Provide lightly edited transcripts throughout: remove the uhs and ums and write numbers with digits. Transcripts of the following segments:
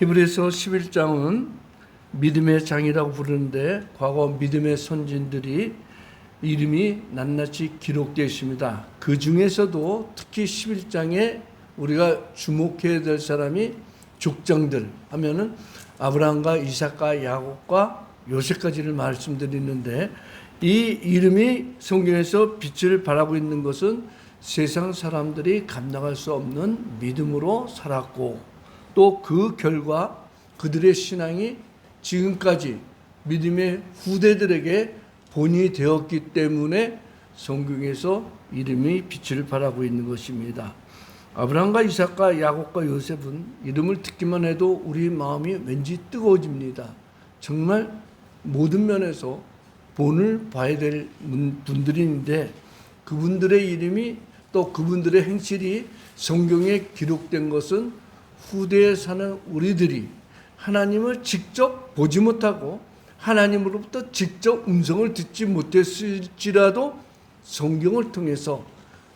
히브리서 11장은 믿음의 장이라고 부르는데 과거 믿음의 선진들이 이름이 낱낱이 기록되어 있습니다. 그 중에서도 특히 11장에 우리가 주목해야 될 사람이 족장들 하면은 아브라함과 이삭과 야곱과 요셉까지를 말씀드리는데, 이 이름이 성경에서 빛을 발하고 있는 것은 세상 사람들이 감당할 수 없는 믿음으로 살았고, 또 그 결과 그들의 신앙이 지금까지 믿음의 후대들에게 본이 되었기 때문에 성경에서 이름이 빛을 발하고 있는 것입니다. 아브라함과 이삭과 야곱과 요셉은 이름을 듣기만 해도 우리 마음이 왠지 뜨거워집니다. 정말 모든 면에서 본을 봐야 될 분들인데, 그분들의 이름이 또 그분들의 행실이 성경에 기록된 것은 후대에 사는 우리들이 하나님을 직접 보지 못하고 하나님으로부터 직접 음성을 듣지 못했을지라도 성경을 통해서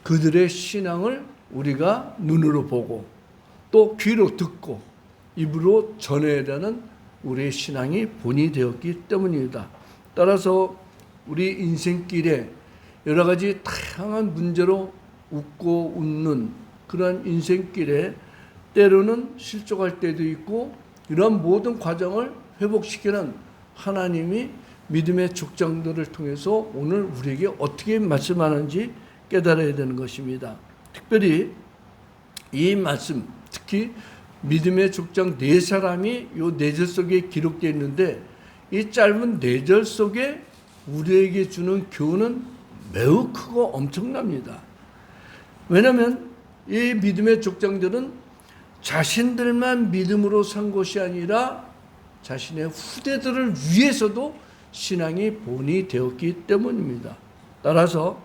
그들의 신앙을 우리가 눈으로 보고 또 귀로 듣고 입으로 전해야 되는 우리의 신앙이 본이 되었기 때문입니다. 따라서 우리 인생길에 여러 가지 다양한 문제로 웃고 웃는 그런 인생길에 때로는 실족할 때도 있고, 이런 모든 과정을 회복시키는 하나님이 믿음의 족장들을 통해서 오늘 우리에게 어떻게 말씀하는지 깨달아야 되는 것입니다. 특별히 이 말씀, 특히 믿음의 족장 네 사람이 이 네 절 속에 기록되어 있는데, 이 짧은 네 절 속에 우리에게 주는 교훈은 매우 크고 엄청납니다. 왜냐하면 이 믿음의 족장들은 자신들만 믿음으로 산 것이 아니라 자신의 후대들을 위해서도 신앙이 본이 되었기 때문입니다. 따라서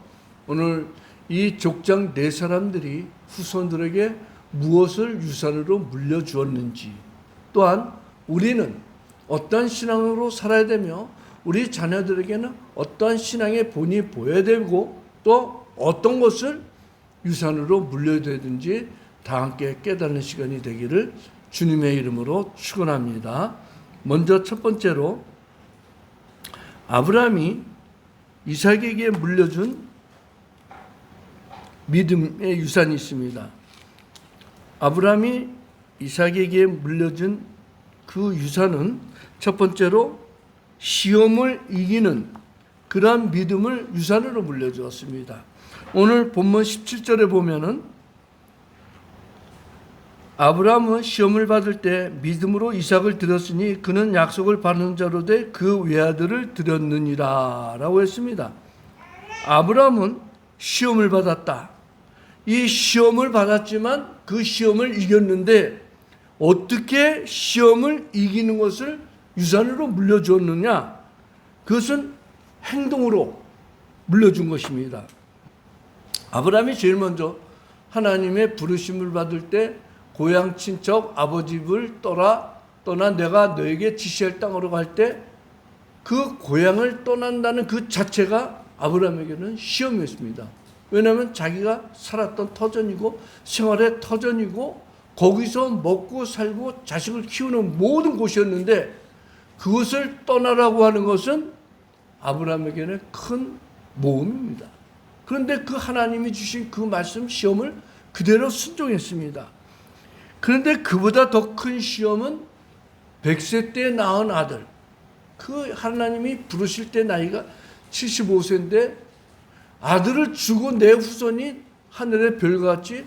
오늘 이 족장 네 사람들이 후손들에게 무엇을 유산으로 물려주었는지, 또한 우리는 어떠한 신앙으로 살아야 되며 우리 자녀들에게는 어떠한 신앙의 본이 보여야 되고 또 어떤 것을 유산으로 물려줘야 되는지 다 함께 깨닫는 시간이 되기를 주님의 이름으로 축원합니다. 먼저 첫 번째로 아브라함이 이삭에게 물려준 믿음의 유산이 있습니다. 아브라함이 이삭에게 물려준 그 유산은 첫 번째로 시험을 이기는 그러한 믿음을 유산으로 물려주었습니다. 오늘 본문 17절에 보면은 아브라함은 시험을 받을 때 믿음으로 이삭을 드렸으니 그는 약속을 받는 자로 돼 그 외아들을 드렸느니라 라고 했습니다. 아브라함은 시험을 받았다. 이 시험을 받았지만 그 시험을 이겼는데, 어떻게 시험을 이기는 것을 유산으로 물려주었느냐? 그것은 행동으로 물려준 것입니다. 아브라함이 제일 먼저 하나님의 부르심을 받을 때 고향 친척 아버지 집을 떠나 내가 너에게 지시할 땅으로 갈 때 그 고향을 떠난다는 그 자체가 아브라함에게는 시험이었습니다. 왜냐하면 자기가 살았던 터전이고 생활의 터전이고 거기서 먹고 살고 자식을 키우는 모든 곳이었는데, 그것을 떠나라고 하는 것은 아브라함에게는 큰 모험입니다. 그런데 그 하나님이 주신 그 말씀 시험을 그대로 순종했습니다. 그런데 그보다 더 큰 시험은 100세 때 낳은 아들, 그 하나님이 부르실 때 나이가 75세인데 아들을 주고 내 후손이 하늘의 별같이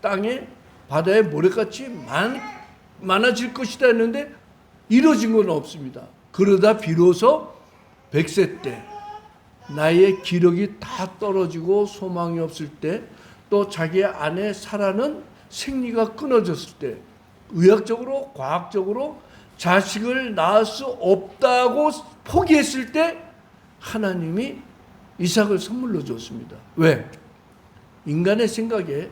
땅에 바다의 모래같이 많아질 것이다 했는데 이루어진 건 없습니다. 그러다 비로소 100세 때 나이의 기력이 다 떨어지고 소망이 없을 때, 또 자기의 아내 사라는 생리가 끊어졌을 때, 의학적으로 과학적으로 자식을 낳을 수 없다고 포기했을 때 하나님이 이삭을 선물로 줬습니다. 왜? 인간의 생각에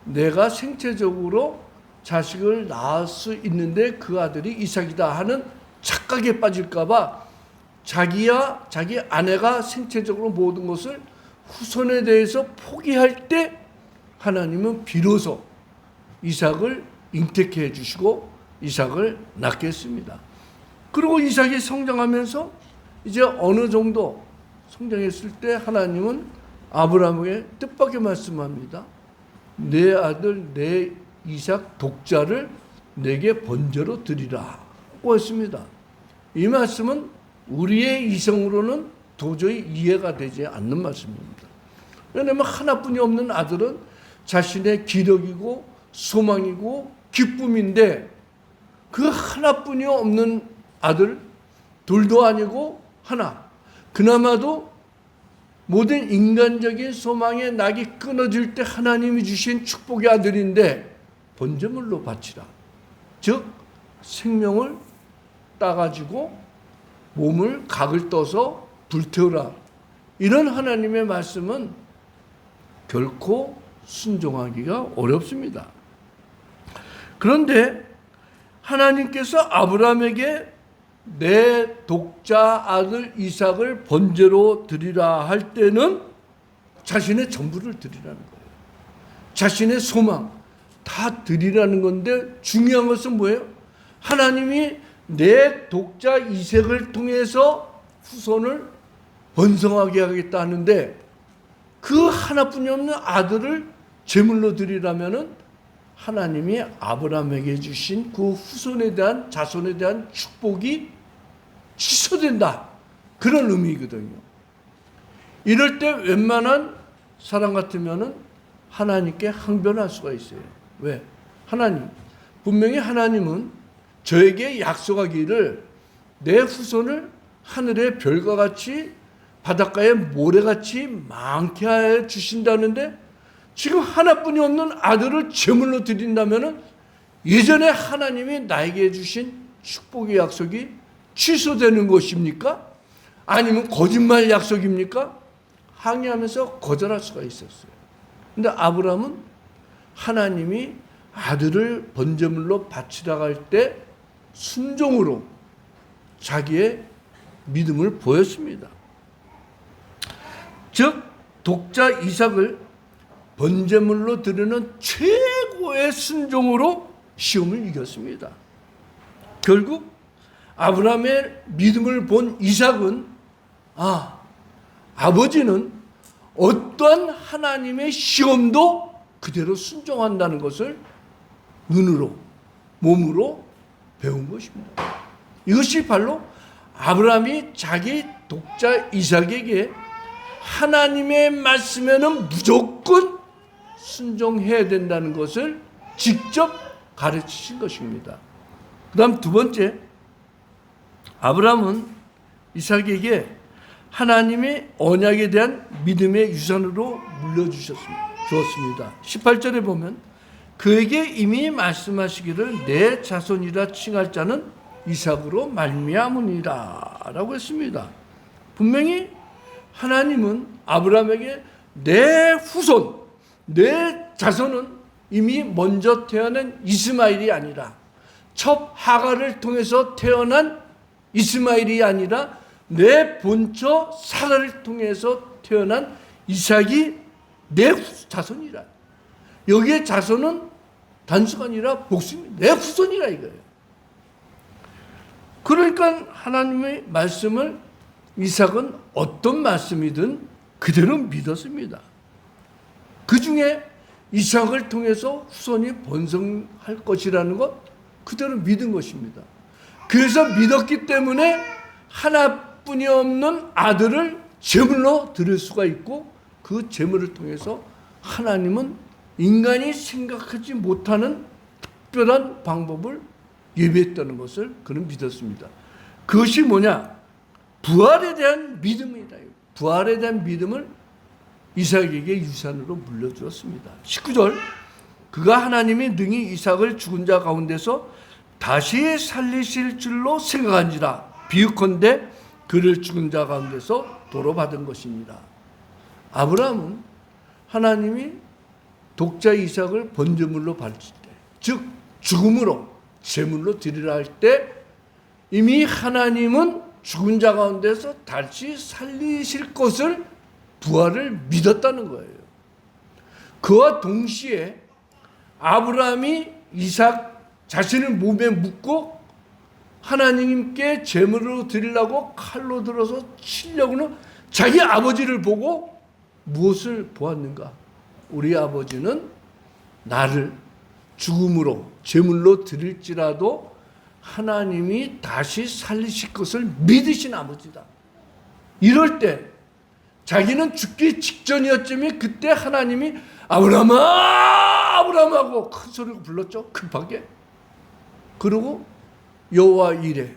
내가 생체적으로 자식을 낳을 수 있는데 그 아들이 이삭이다 하는 착각에 빠질까 봐 자기야 자기 아내가 생체적으로 모든 것을 후손에 대해서 포기할 때 하나님은 비로소 이삭을 잉태케 해주시고 이삭을 낳게 했습니다. 그리고 이삭이 성장하면서 이제 어느 정도 성장했을 때 하나님은 아브라함에게 뜻밖의 말씀합니다. 내 아들 내 이삭 독자를 내게 번제로 드리라고 했습니다. 이 말씀은 우리의 이성으로는 도저히 이해가 되지 않는 말씀입니다. 왜냐하면 하나뿐이 없는 아들은 자신의 기력이고 소망이고 기쁨인데 그 하나뿐이 없는 아들, 둘도 아니고 하나, 그나마도 모든 인간적인 소망의 낙이 끊어질 때 하나님이 주신 축복의 아들인데 번제물로 바치라. 즉 생명을 따가지고 몸을 각을 떠서 불태우라. 이런 하나님의 말씀은 결코 순종하기가 어렵습니다. 그런데 하나님께서 아브라함에게 내 독자 아들 이삭을 번제로 드리라 할 때는 자신의 전부를 드리라는 거예요. 자신의 소망 다 드리라는 건데 중요한 것은 뭐예요? 하나님이 내 독자 이삭을 통해서 후손을 번성하게 하겠다 하는데 그 하나뿐이 없는 아들을 제물로 드리라면은 하나님이 아브라함에게 주신 그 후손에 대한 자손에 대한 축복이 취소된다. 그런 의미거든요. 이럴 때 웬만한 사람 같으면은 하나님께 항변할 수가 있어요. 왜? 하나님, 분명히 하나님은 저에게 약속하기를 내 후손을 하늘의 별과 같이 바닷가의 모래같이 많게 해 주신다는데 지금 하나뿐이 없는 아들을 제물로 드린다면 예전에 하나님이 나에게 주신 축복의 약속이 취소되는 것입니까? 아니면 거짓말 약속입니까? 항의하면서 거절할 수가 있었어요. 근데 아브라함은 하나님이 아들을 번제물로 바치라고 할 때 순종으로 자기의 믿음을 보였습니다. 즉 독자 이삭을 번제물로 드리는 최고의 순종으로 시험을 이겼습니다. 결국 아브라함의 믿음을 본 이삭은 아버지는 어떠한 하나님의 시험도 그대로 순종한다는 것을 눈으로 몸으로 배운 것입니다. 이것이 바로 아브라함이 자기 독자 이삭에게 하나님의 말씀에는 무조건 순종해야 된다는 것을 직접 가르치신 것입니다. 그 다음 두 번째, 아브라함은 이삭에게 하나님의 언약에 대한 믿음의 유산으로 물려주었습니다. 18절에 보면 그에게 이미 말씀하시기를 내 자손이라 칭할 자는 이삭으로 말미암으니라 라고 했습니다. 분명히 하나님은 아브라함에게 내 후손, 내 자손은 이미 먼저 태어난 이스마엘이 아니라 첩 하갈을 통해서 태어난 이스마엘이 아니라 내 본처 사라를 통해서 태어난 이삭이 내 자손이라. 여기에 자손은 단수가 아니라 복수입니다. 내 후손이라 이거예요. 그러니까 하나님의 말씀을 이삭은 어떤 말씀이든 그대로 믿었습니다. 그 중에 이삭을 통해서 후손이 번성할 것이라는 것 그대로 믿은 것입니다. 그래서 믿었기 때문에 하나뿐이 없는 아들을 제물로 드릴 수가 있고 그 제물을 통해서 하나님은 인간이 생각하지 못하는 특별한 방법을 예비했다는 것을 그는 믿었습니다. 그것이 뭐냐? 부활에 대한 믿음이다. 부활에 대한 믿음을 이삭에게 유산으로 물려주었습니다. 19절, 그가 하나님이 능히 이삭을 죽은 자 가운데서 다시 살리실 줄로 생각한지라 비유컨대 그를 죽은 자 가운데서 도로 받은 것입니다. 아브라함은 하나님이 독자 이삭을 번제물로 바칠 때, 즉 죽음으로 제물로 드리라 할 때 이미 하나님은 죽은 자 가운데서 다시 살리실 것을 부활을 믿었다는 거예요. 그와 동시에 아브라함이 이삭 자신을 몸에 묶고 하나님께 제물로 드리려고 칼로 들어서 치려고는 자기 아버지를 보고 무엇을 보았는가? 우리 아버지는 나를 죽음으로 제물로 드릴지라도 하나님이 다시 살리실 것을 믿으신 아버지다. 이럴 때 자기는 죽기 직전이었지만 그때 하나님이 아브라함아 아브라함하고 큰 소리로 불렀죠. 급하게. 그리고 여호와 이레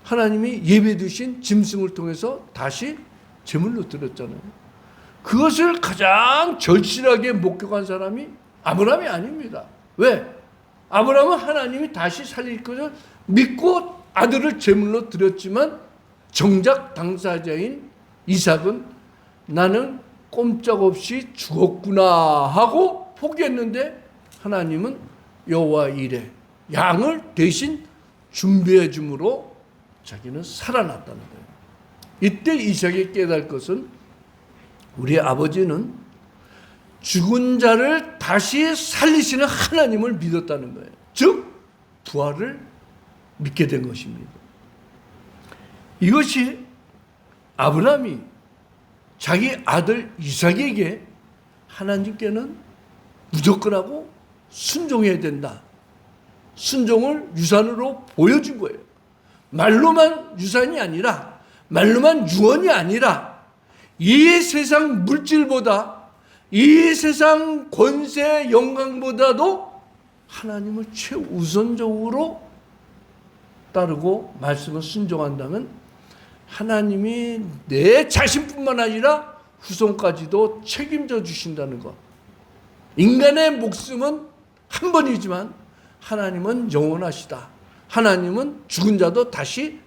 하나님이 예배 드신 짐승을 통해서 다시 제물로 드렸잖아요. 그것을 가장 절실하게 목격한 사람이 아브라함이 아닙니다. 왜? 아브라함은 하나님이 다시 살릴 것을 믿고 아들을 제물로 드렸지만 정작 당사자인 이삭은 나는 꼼짝없이 죽었구나 하고 포기했는데 하나님은 여호와 이레 양을 대신 준비해 줌으로 자기는 살아났다는 거예요. 이때 이삭이 깨달을 것은 우리 아버지는 죽은 자를 다시 살리시는 하나님을 믿었다는 거예요. 즉 부활을 믿게 된 것입니다. 이것이 아브라함이 자기 아들 이삭에게 하나님께는 무조건 하고 순종해야 된다. 순종을 유산으로 보여준 거예요. 말로만 유산이 아니라 말로만 유언이 아니라 이 세상 물질보다 이 세상 권세 영광보다도 하나님을 최우선적으로 따르고 말씀을 순종한다면 하나님이 내 자신뿐만 아니라 후손까지도 책임져 주신다는 것. 인간의 목숨은 한 번이지만 하나님은 영원하시다. 하나님은 죽은 자도 다시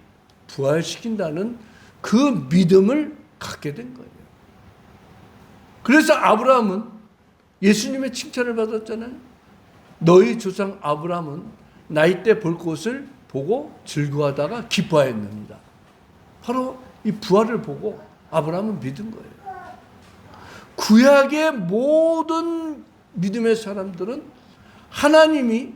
부활시킨다는 그 믿음을 갖게 된 거예요. 그래서 아브라함은 예수님의 칭찬을 받았잖아요. 너희 조상 아브라함은 나이 때 볼 것을 보고 즐거워하다가 기뻐하였느니라. 바로 이 부활을 보고 아브라함은 믿은 거예요. 구약의 모든 믿음의 사람들은 하나님이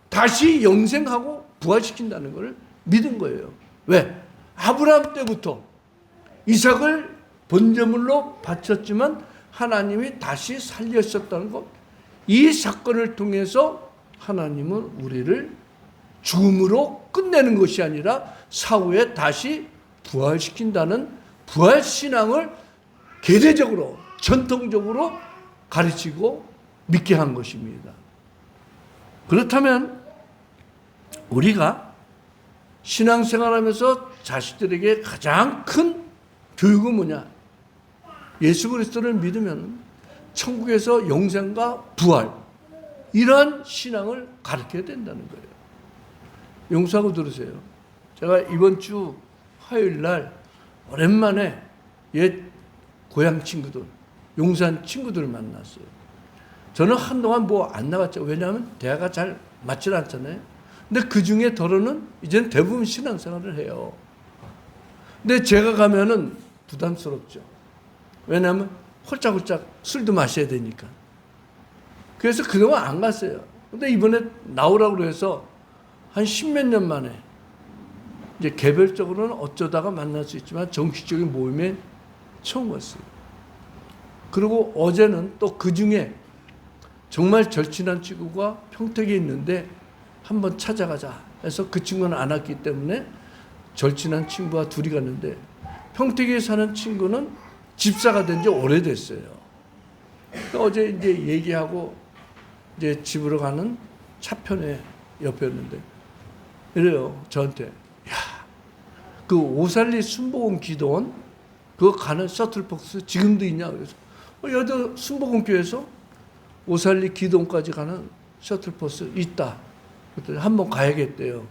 다시 영생하고 부활시킨다는 것을 믿은 거예요. 왜? 아브라함 때부터 이삭을 번제물로 바쳤지만 하나님이 다시 살리셨다는 것. 이 사건을 통해서 하나님은 우리를 죽음으로 끝내는 것이 아니라 사후에 다시 부활시킨다는 부활신앙을 계대적으로 전통적으로 가르치고 믿게 한 것입니다. 그렇다면 우리가 신앙생활하면서 자식들에게 가장 큰 교육은 뭐냐? 예수 그리스도를 믿으면 천국에서 영생과 부활 이러한 신앙을 가르쳐야 된다는 거예요. 용서하고 들으세요. 제가 이번 주 화요일 날 오랜만에 옛 고향 친구들, 용산 친구들을 만났어요. 저는 한동안 뭐 안 나갔죠. 왜냐하면 대화가 잘 맞질 않잖아요. 근데 그 중에 더러는 이제는 대부분 신앙생활을 해요. 근데 제가 가면은 부담스럽죠. 왜냐하면 홀짝홀짝 술도 마셔야 되니까. 그래서 그동안 안 갔어요. 근데 이번에 나오라고 해서 한 10몇 년 만에 이제 개별적으로는 어쩌다가 만날 수 있지만 정식적인 모임에 처음 왔어요. 그리고 어제는 또 그 중에 정말 절친한 친구가 평택에 있는데 한번 찾아가자 해서 그 친구는 안 왔기 때문에 절친한 친구와 둘이 갔는데 평택에 사는 친구는 집사가 된 지 오래됐어요. 그러니까 어제 이제 얘기하고 이제 집으로 가는 차편에 옆이었는데 이래요. 저한테 야, 그 오살리 순복음 기도원 그거 가는 셔틀버스 지금도 있냐? 그래서 여기 순복음교회에서 오살리 기도원까지 가는 셔틀버스 있다. 그랬더니 한번 가야겠대요.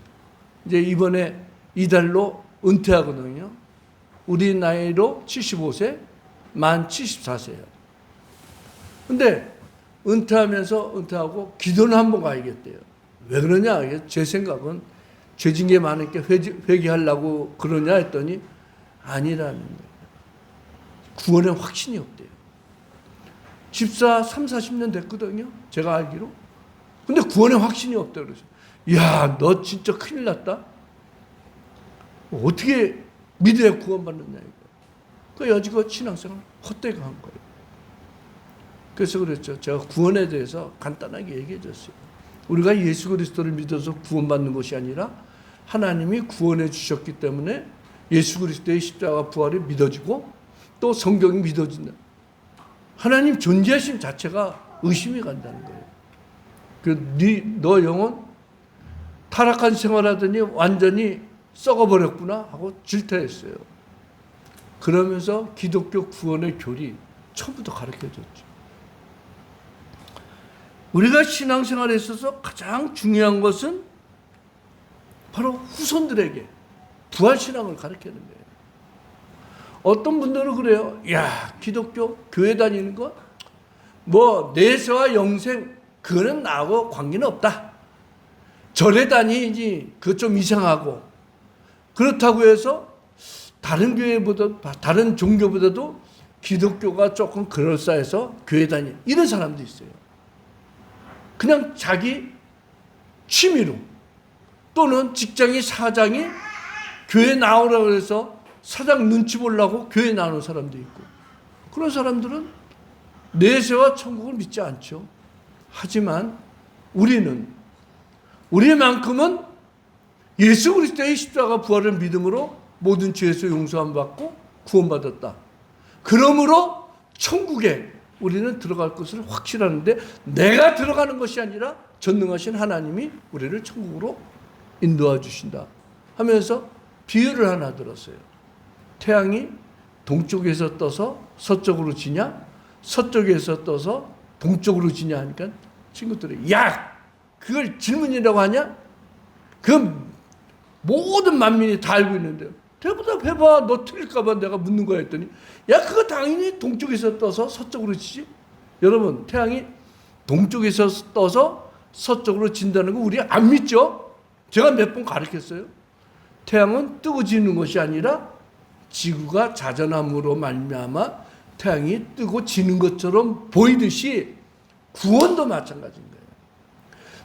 이제 이번에 이달로 은퇴하거든요. 우리 나이로 75세, 만 74세예요. 근데 은퇴하고 기도는 한번 가야겠대요. 왜 그러냐? 제 생각은 죄진 게 많으니까 회개하려고 그러냐 했더니 아니라는 거예요. 구원에 확신이 없대요. 집사 30, 40년 됐거든요. 제가 알기로. 근데 구원의 확신이 없다 그러죠. 야, 너 진짜 큰일 났다. 어떻게 믿어야 구원받느냐 이거. 그 여지껏 신앙생활 헛되게 한 거예요. 그래서 그랬죠. 제가 구원에 대해서 간단하게 얘기해 줬어요. 우리가 예수 그리스도를 믿어서 구원받는 것이 아니라 하나님이 구원해 주셨기 때문에 예수 그리스도의 십자가 부활이 믿어지고 또 성경이 믿어진다. 하나님 존재하심 자체가 의심이 간다는 거예요. 너 영혼 타락한 생활하더니 완전히 썩어버렸구나 하고 질타했어요. 그러면서 기독교 구원의 교리 처음부터 가르쳐줬죠. 우리가 신앙생활에 있어서 가장 중요한 것은 바로 후손들에게 부활신앙을 가르치는 거예요. 어떤 분들은 그래요. 야, 기독교 교회 다니는 거 뭐 내세와 영생 그거는 나하고 관계는 없다. 절에 다니지 그거 좀 이상하고 그렇다고 해서 다른 교회보다 다른 종교보다도 기독교가 조금 그럴싸해서 교회 다니는 이런 사람도 있어요. 그냥 자기 취미로 또는 직장이 사장이 교회 나오라고 해서 사장 눈치 보려고 교회 나오는 사람도 있고 그런 사람들은 내세와 천국을 믿지 않죠. 하지만 우리만큼은 예수 그리스도의 십자가 부활을 믿음으로 모든 죄에서 용서함 받고 구원받았다. 그러므로 천국에 우리는 들어갈 것을 확신하는데 내가 들어가는 것이 아니라 전능하신 하나님이 우리를 천국으로 인도해 주신다 하면서 비유를 하나 들었어요. 태양이 동쪽에서 떠서 서쪽으로 지냐 서쪽에서 떠서 동쪽으로 지냐 하니까 친구들이 야 그걸 질문이라고 하냐? 그 모든 만민이 다 알고 있는데 대답해봐. 너 틀릴까 봐 내가 묻는 거야 했더니 야 그거 당연히 동쪽에서 떠서 서쪽으로 지지. 여러분 태양이 동쪽에서 떠서 서쪽으로 진다는 거 우리 안 믿죠? 제가 몇 번 가르쳤어요. 태양은 뜨고 지는 것이 아니라 지구가 자전함으로 말미암아 태양이 뜨고 지는 것처럼 보이듯이 구원도 마찬가지인 거예요.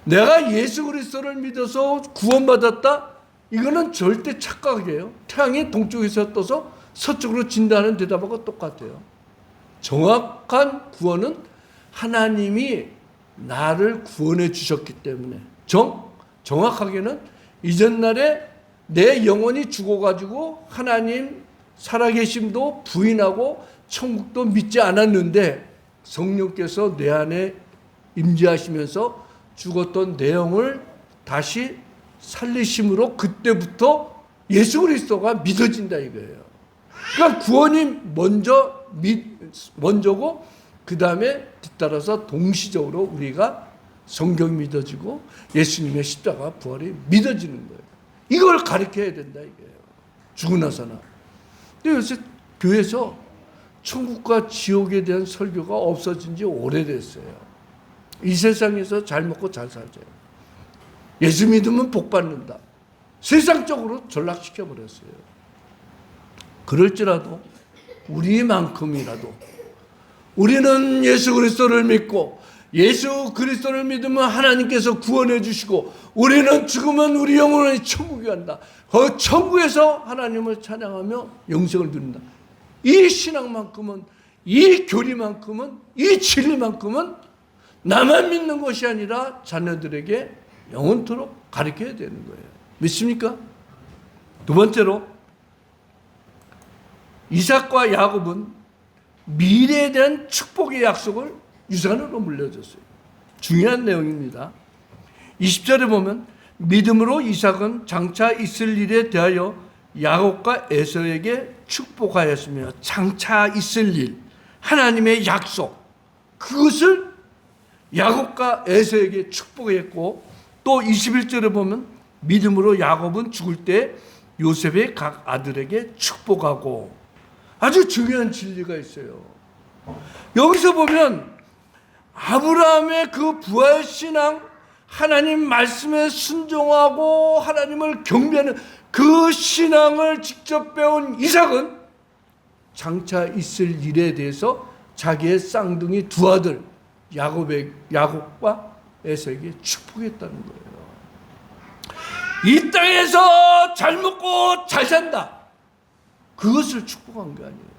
내가 예수 그리스도를 믿어서 구원받았다? 이거는 절대 착각이에요. 태양이 동쪽에서 떠서 서쪽으로 진다는 대답하고 똑같아요. 정확한 구원은 하나님이 나를 구원해 주셨기 때문에 정확하게는 이전날에 내 영혼이 죽어가지고 하나님 살아계심도 부인하고 천국도 믿지 않았는데 성령께서 내 안에 임재하시면서 죽었던 내 영을 다시 살리심으로 그때부터 예수 그리스도가 믿어진다 이거예요. 그러니까 구원이 먼저고 그 다음에 뒤따라서 동시적으로 우리가 성경이 믿어지고 예수님의 십자가 부활이 믿어지는 거예요. 이걸 가르쳐야 된다 이거예요. 죽고 나서나. 근데 요새 교회에서 천국과 지옥에 대한 설교가 없어진 지 오래됐어요. 이 세상에서 잘 먹고 잘 살자요. 예수 믿으면 복 받는다. 세상적으로 전락시켜버렸어요. 그럴지라도 우리만큼이라도 우리는 예수 그리스도를 믿고 예수 그리스도를 믿으면 하나님께서 구원해 주시고 우리는 죽으면 우리 영혼이 천국에 간다. 그 천국에서 하나님을 찬양하며 영생을 누린다. 이 신앙만큼은 이 교리만큼은 이 진리만큼은 나만 믿는 것이 아니라 자녀들에게 영원토록 가르쳐야 되는 거예요. 믿습니까? 두 번째로 이삭과 야곱은 미래에 대한 축복의 약속을 유산으로 물려줬어요. 중요한 내용입니다. 20절에 보면 믿음으로 이삭은 장차 있을 일에 대하여 야곱과 에서에게 축복하였으며 장차 있을 일, 하나님의 약속, 그것을 야곱과 에서에게 축복했고 또 21절에 보면 믿음으로 야곱은 죽을 때 요셉의 각 아들에게 축복하고 아주 중요한 진리가 있어요. 여기서 보면 아브라함의 그 부활신앙, 하나님 말씀에 순종하고 하나님을 경배하는 그 신앙을 직접 배운 이삭은 장차 있을 일에 대해서 자기의 쌍둥이 두 아들 야곱과 에서에게 축복했다는 거예요. 이 땅에서 잘 먹고 잘 산다. 그것을 축복한 게 아니에요.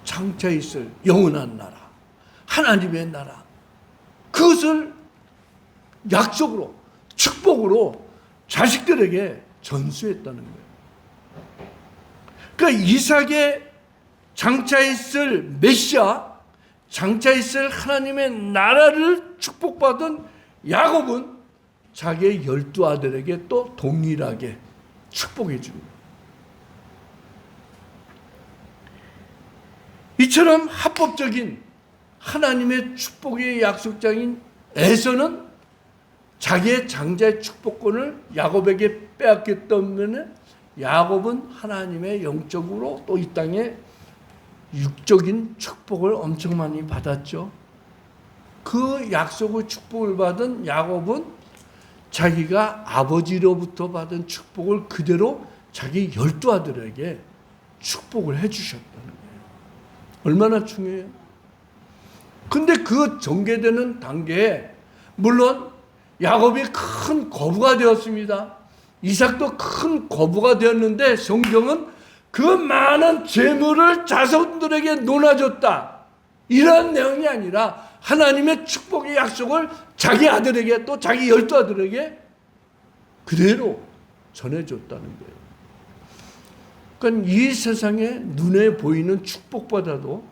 장차 있을 영원한 나라, 하나님의 나라, 그것을 약속으로, 축복으로 자식들에게 전수했다는 거예요. 그러니까 이삭의 장차 있을 메시아, 장차 있을 하나님의 나라를 축복받은 야곱은 자기의 12아들에게 또 동일하게 축복해 줍니다. 이처럼 합법적인 하나님의 축복의 약속장인 에서는 자기의 장자의 축복권을 야곱에게 빼앗겼기 때문에 야곱은 하나님의 영적으로 또 이 땅에 육적인 축복을 엄청 많이 받았죠. 그 약속의 축복을 받은 야곱은 자기가 아버지로부터 받은 축복을 그대로 자기 12아들에게 축복을 해주셨다는 거예요. 얼마나 중요해요. 근데 그 전개되는 단계에 물론 야곱이 큰 거부가 되었습니다. 이삭도 큰 거부가 되었는데 성경은 그 많은 재물을 자손들에게 나눠줬다, 이런 내용이 아니라 하나님의 축복의 약속을 자기 아들에게 또 자기 12아들에게 그대로 전해줬다는 거예요. 그러니까 이 세상에 눈에 보이는 축복보다도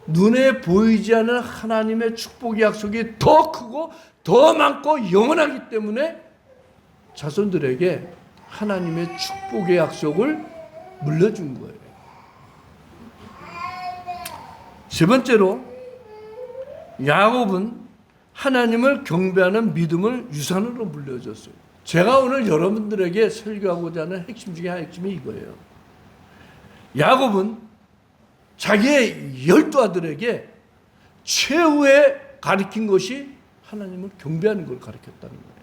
눈에 보이지 않는 하나님의 축복의 약속이 더 크고 더 많고 영원하기 때문에 자손들에게 하나님의 축복의 약속을 물려준 거예요. 세 번째로 야곱은 하나님을 경배하는 믿음을 유산으로 물려줬어요. 제가 오늘 여러분들에게 설교하고자 하는 핵심 중에 핵심이 이거예요. 야곱은 자기의 12아들에게 최후에 가르친 것이 하나님을 경배하는 걸 가르쳤다는 거예요.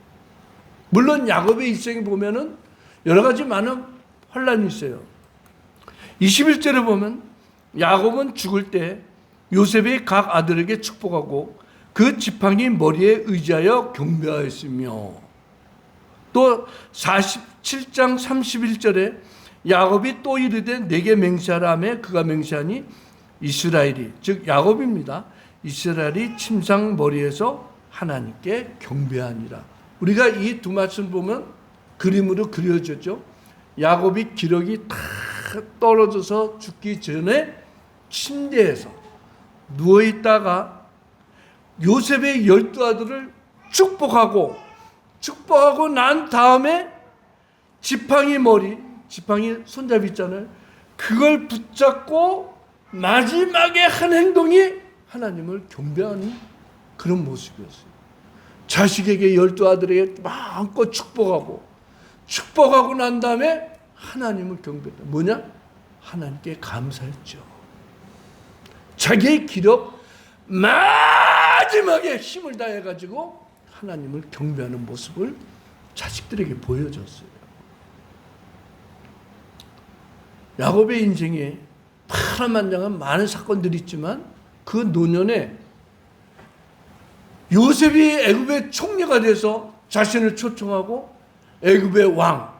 물론 야곱의 일생에 보면은 여러 가지 많은 환란이 있어요. 21절에 보면 야곱은 죽을 때 요셉의 각 아들에게 축복하고 그 지팡이 머리에 의지하여 경배하였으며, 또 47장 31절에 야곱이 또 이르되 내게 맹세하라 하매 그가 맹세하니 이스라엘이, 즉 야곱입니다, 이스라엘이 침상 머리에서 하나님께 경배하니라. 우리가 이 두 말씀 보면 그림으로 그려졌죠. 야곱이 기력이 다 떨어져서 죽기 전에 침대에서 누워있다가 요셉의 12아들을 축복하고 난 다음에 지팡이 머리, 지팡이 손잡이 있잖아요. 그걸 붙잡고 마지막에 한 행동이 하나님을 경배하는 그런 모습이었어요. 자식에게 12아들에게 마음껏 축복하고 난 다음에 하나님을 경배했다. 뭐냐? 하나님께 감사했죠. 자기의 기력 마지막에 힘을 다해가지고 하나님을 경배하는 모습을 자식들에게 보여줬어요. 야곱의 인생에 파란만장한 많은 사건들이 있지만 그 노년에 요셉이 애굽의 총리가 돼서 자신을 초청하고 애굽의 왕,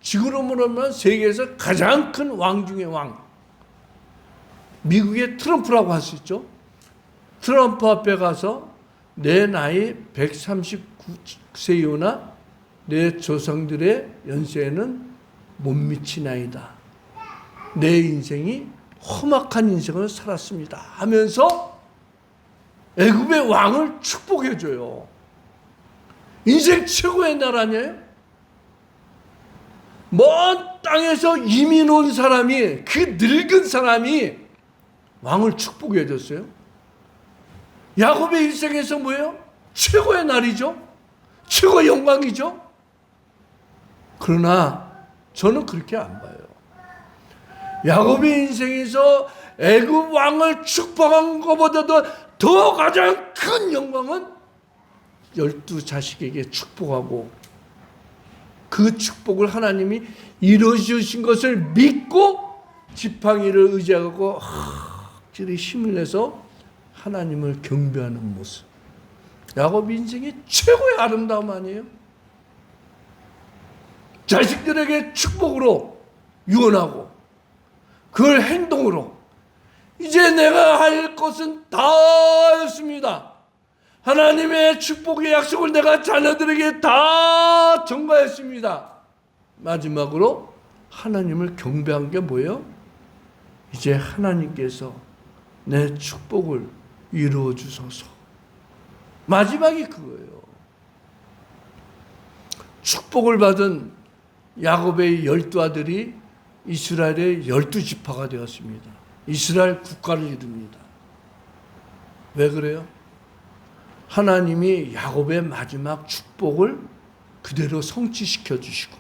지구로 말하면 세계에서 가장 큰 왕 중의 왕, 미국의 트럼프라고 할 수 있죠. 트럼프 앞에 가서 내 나이 139세이오나 내 조상들의 연세에는 못 미치나이다. 내 인생이 험악한 인생을 살았습니다 하면서 애굽의 왕을 축복해줘요. 인생 최고의 날 아니에요? 먼 땅에서 이민 온 사람이, 그 늙은 사람이 왕을 축복해줬어요. 야곱의 일생에서 뭐예요? 최고의 날이죠. 최고의 영광이죠. 그러나 저는 그렇게 안 봐요. 야곱의 인생에서 애굽 왕을 축복한 것보다도 더 가장 큰 영광은 12자식에게 축복하고 그 축복을 하나님이 이루어주신 것을 믿고 지팡이를 의지하고 확실히 힘을 내서 하나님을 경배하는 모습. 야곱 인생이 최고의 아름다움 아니에요? 자식들에게 축복으로 유언하고 그걸 행동으로 이제 내가 할 것은 다 했습니다. 하나님의 축복의 약속을 내가 자녀들에게 다 전가했습니다. 마지막으로 하나님을 경배한 게 뭐예요? 이제 하나님께서 내 축복을 이루어 주소서. 마지막이 그거예요. 축복을 받은 야곱의 12아들이 이스라엘의 12지파가 되었습니다. 이스라엘 국가를 이룹니다. 왜 그래요? 하나님이 야곱의 마지막 축복을 그대로 성취시켜 주시고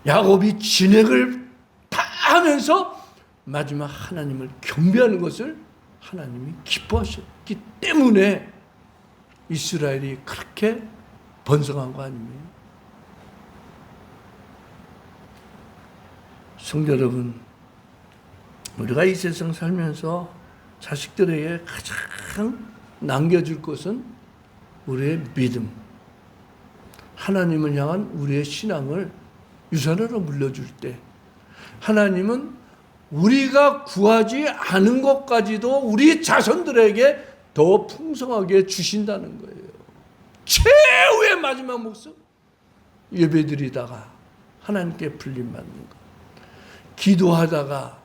야곱이 진액을 다 하면서 마지막 하나님을 경배하는 것을 하나님이 기뻐하셨기 때문에 이스라엘이 그렇게 번성한 거 아닙니까? 성도 여러분, 우리가 이 세상 살면서 자식들에게 가장 남겨줄 것은 우리의 믿음, 하나님을 향한 우리의 신앙을 유산으로 물려줄 때 하나님은 우리가 구하지 않은 것까지도 우리 자손들에게 더 풍성하게 주신다는 거예요. 최후의 마지막 목숨, 예배드리다가 하나님께 불림받는 것, 기도하다가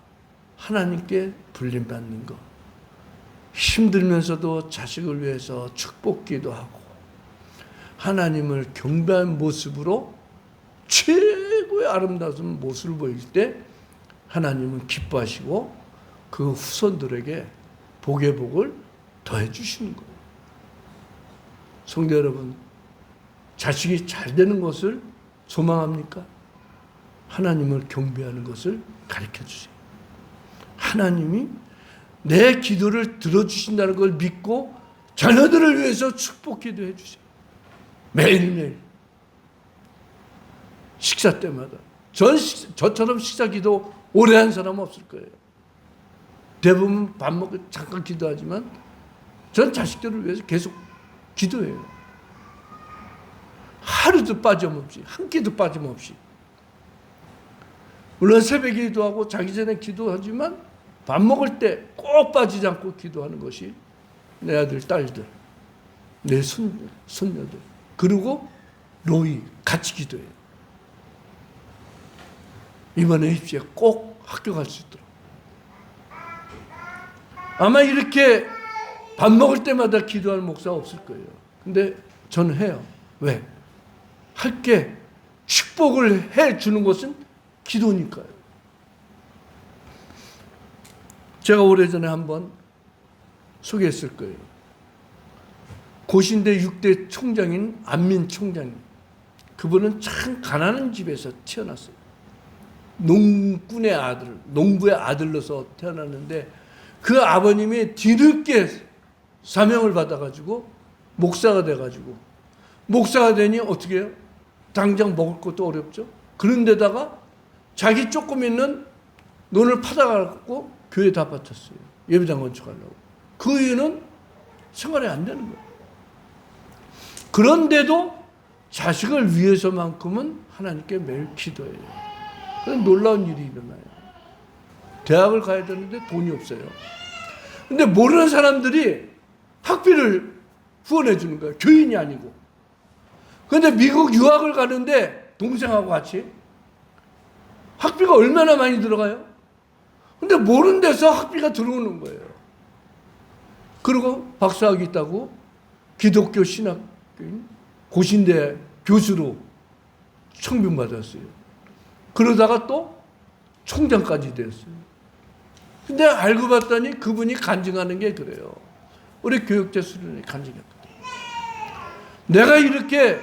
하나님께 불림받는 것, 힘들면서도 자식을 위해서 축복기도 하고 하나님을 경배한 모습으로 최고의 아름다운 모습을 보일 때 하나님은 기뻐하시고 그 후손들에게 복의 복을 더해 주시는 거예요. 성도 여러분, 자식이 잘 되는 것을 소망합니까? 하나님을 경배하는 것을 가르쳐 주세요. 하나님이 내 기도를 들어주신다는 걸 믿고 자녀들을 위해서 축복 기도해 주세요. 매일매일 식사 때마다. 저처럼 식사 기도 오래 한 사람은 없을 거예요. 대부분 밥 먹고 잠깐 기도하지만 전 자식들을 위해서 계속 기도해요. 하루도 빠짐없이, 한 끼도 빠짐없이. 물론 새벽에 기도하고 자기 전에 기도하지만 밥 먹을 때 꼭 빠지지 않고 기도하는 것이 내 아들, 딸들, 내 손녀들, 그리고 노이 같이 기도해요. 이번에 입시에 꼭 합격할 수 있도록. 아마 이렇게 밥 먹을 때마다 기도할 목사가 없을 거예요. 근데 저는 해요. 왜? 할게 축복을 해 주는 것은 기도니까요. 제가 오래전에 한번 소개했을 거예요. 고신대 6대 총장인 안민 총장님. 그분은 참 가난한 집에서 태어났어요. 농군의 아들, 농부의 아들로서 태어났는데 그 아버님이 뒤늦게 사명을 받아가지고 목사가 돼가지고 목사가 되니 어떻게 해요? 당장 먹을 것도 어렵죠. 그런데다가 자기 조금 있는 논을 파다갖고 교회 다 바쳤어요. 예배당 건축하려고. 그 이유는 생활이 안 되는 거예요. 그런데도 자식을 위해서만큼은 하나님께 매일 기도해요. 그런 놀라운 일이 일어나요. 대학을 가야 되는데 돈이 없어요. 근데 모르는 사람들이 학비를 후원해 주는 거예요. 교인이 아니고. 그런데 미국 유학을 가는데 동생하고 같이 학비가 얼마나 많이 들어가요? 근데 모르는 데서 학비가 들어오는 거예요. 그리고 박사학위 있다고 기독교 신학 고신대 교수로 청빙받았어요. 그러다가 또 총장까지 됐어요. 근데 알고 봤더니 그분이 간증하는 게 그래요. 우리 교육자 수련회 간증했거든요. 내가 이렇게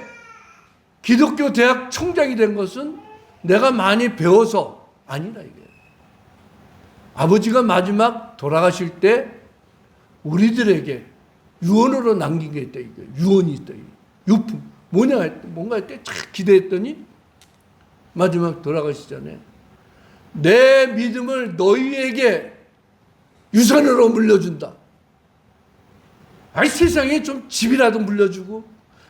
기독교 대학 총장이 된 것은 내가 많이 배워서 아니라 이게. 아버지가 마지막 돌아가실 때 우리들에게 유언으로 남긴 게 있다. 이게. 유언이 있다. 유품. 뭐냐 했더니 뭔가 했더니 착 기대했더니 마지막 돌아가시잖아요. 내 믿음을 너희에게 유산으로 물려준다. 아이 세상에 좀 집이라도 물려주고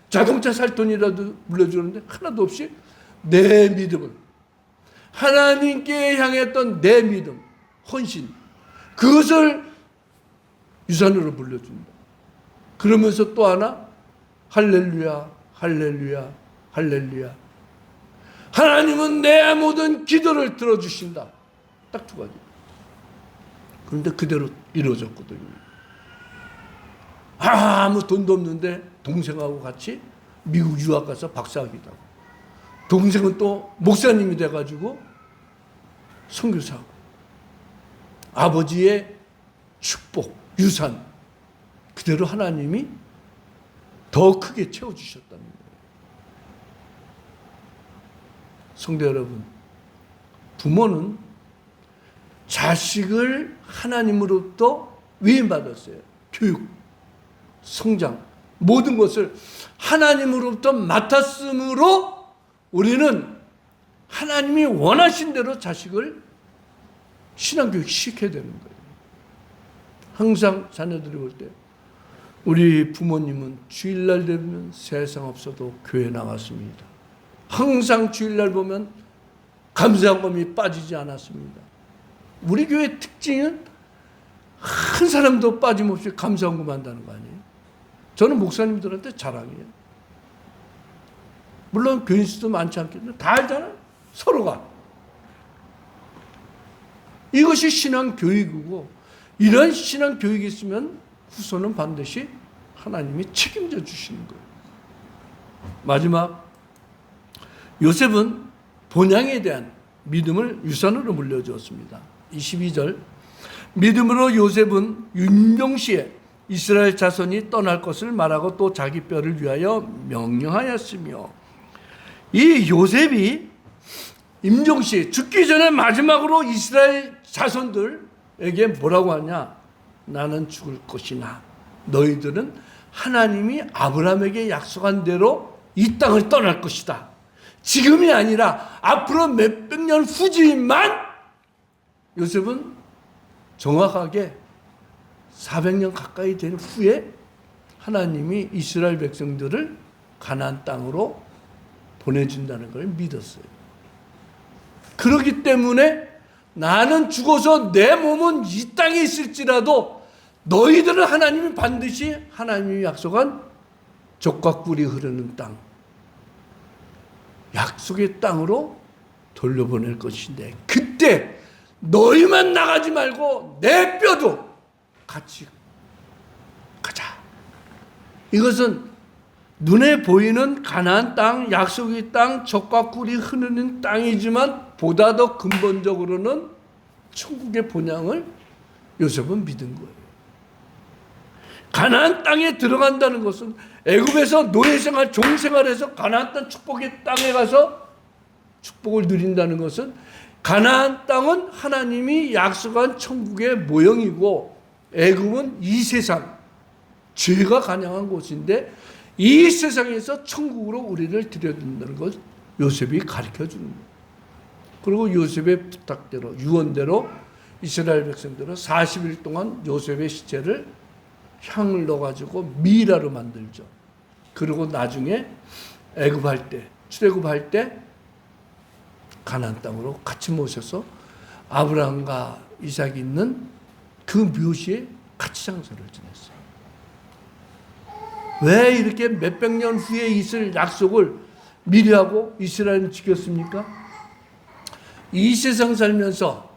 자동차 살 돈이라도 물려주는데 하나도 없이 내 믿음을, 하나님께 향했던 내 믿음, 헌신, 그것을 유산으로 물려준다. 그러면서 또 하나, 할렐루야, 할렐루야, 할렐루야. 하나님은 내 모든 기도를 들어주신다. 딱 두 가지. 그런데 그대로 이루어졌거든요. 아무 돈도 없는데 동생하고 같이 미국 유학 가서 박사학위도 하고, 동생은 또 목사님이 돼가지고 선교사하고, 아버지의 축복, 유산 그대로 하나님이 더 크게 채워주셨다는 거예요. 성도 여러분, 부모는 자식을 하나님으로부터 위임받았어요. 교육, 성장, 모든 것을 하나님으로부터 맡았으므로 우리는 하나님이 원하신 대로 자식을 신앙교육 시켜야 되는 거예요. 항상 자녀들이 볼 때 우리 부모님은 주일날 되면 세상 없어도 교회 나갔습니다. 항상 주일날 보면 감사금이 빠지지 않았습니다. 우리 교회 특징은 한 사람도 빠짐없이 감사금 한다는 거 아니에요? 저는 목사님들한테 자랑이에요. 물론 교인 수도 많지 않겠는데 다 알잖아요. 서로가. 이것이 신앙교육이고, 이런 신앙교육이 있으면 후손은 반드시 하나님이 책임져 주시는 거예요. 마지막, 요셉은 본향에 대한 믿음을 유산으로 물려주었습니다. 22절, 믿음으로 요셉은 윤종시에 이스라엘 자손이 떠날 것을 말하고 또 자기 뼈를 위하여 명령하였으며, 이 요셉이 임종시 죽기 전에 마지막으로 이스라엘 자손들에게 뭐라고 하냐? 나는 죽을 것이나 너희들은 하나님이 아브라함에게 약속한 대로 이 땅을 떠날 것이다. 지금이 아니라 앞으로 몇백 년 후지만 요셉은 정확하게 400년 가까이 된 후에 하나님이 이스라엘 백성들을 가나안 땅으로 보내준다는 걸 믿었어요. 그렇기 때문에 나는 죽어서 내 몸은 이 땅에 있을지라도 너희들은 하나님이 반드시 하나님이 약속한 젖과 꿀이 흐르는 땅, 약속의 땅으로 돌려보낼 것인데, 그때 너희만 나가지 말고 내 뼈도 같이 가자. 이것은 눈에 보이는 가나안 땅, 약속의 땅, 젖과 꿀이 흐르는 땅이지만 보다 더 근본적으로는 천국의 본향을 요셉은 믿은 거예요. 가나안 땅에 들어간다는 것은 애굽에서 노예생활, 종생활에서 가나안 땅 축복의 땅에 가서 축복을 누린다는 것은, 가나안 땅은 하나님이 약속한 천국의 모형이고 애굽은 이 세상, 죄가 간영한 곳인데 이 세상에서 천국으로 우리를 들여준다는 것 요셉이 가르쳐 주는 거예요. 그리고 요셉의 부탁대로, 유언대로 이스라엘 백성들은 40일 동안 요셉의 시체를 향을 넣어가지고 미라로 만들죠. 그리고 나중에 애굽할 때, 출애굽할 때 가나안 땅으로 같이 모셔서 아브라함과 이삭이 있는 그 묘지에 같이 장사를 지냈어요. 왜 이렇게 몇백 년 후에 있을 약속을 미리 하고 이스라엘은 지켰습니까? 이 세상 살면서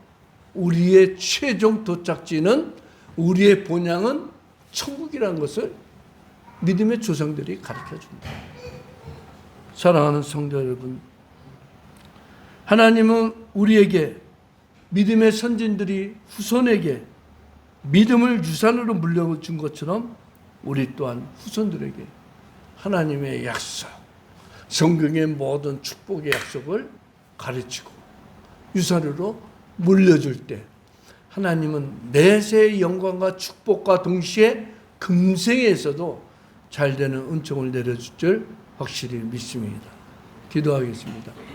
우리의 최종 도착지는, 우리의 본향은 천국이라는 것을 믿음의 조상들이 가르쳐준다. 사랑하는 성도 여러분, 하나님은 우리에게, 믿음의 선진들이 후손에게 믿음을 유산으로 물려준 것처럼 우리 또한 후손들에게 하나님의 약속, 성경의 모든 축복의 약속을 가르치고 유산으로 물려줄 때 하나님은 내세의 영광과 축복과 동시에 금생에서도 잘 되는 은총을 내려줄 줄 확실히 믿습니다. 기도하겠습니다.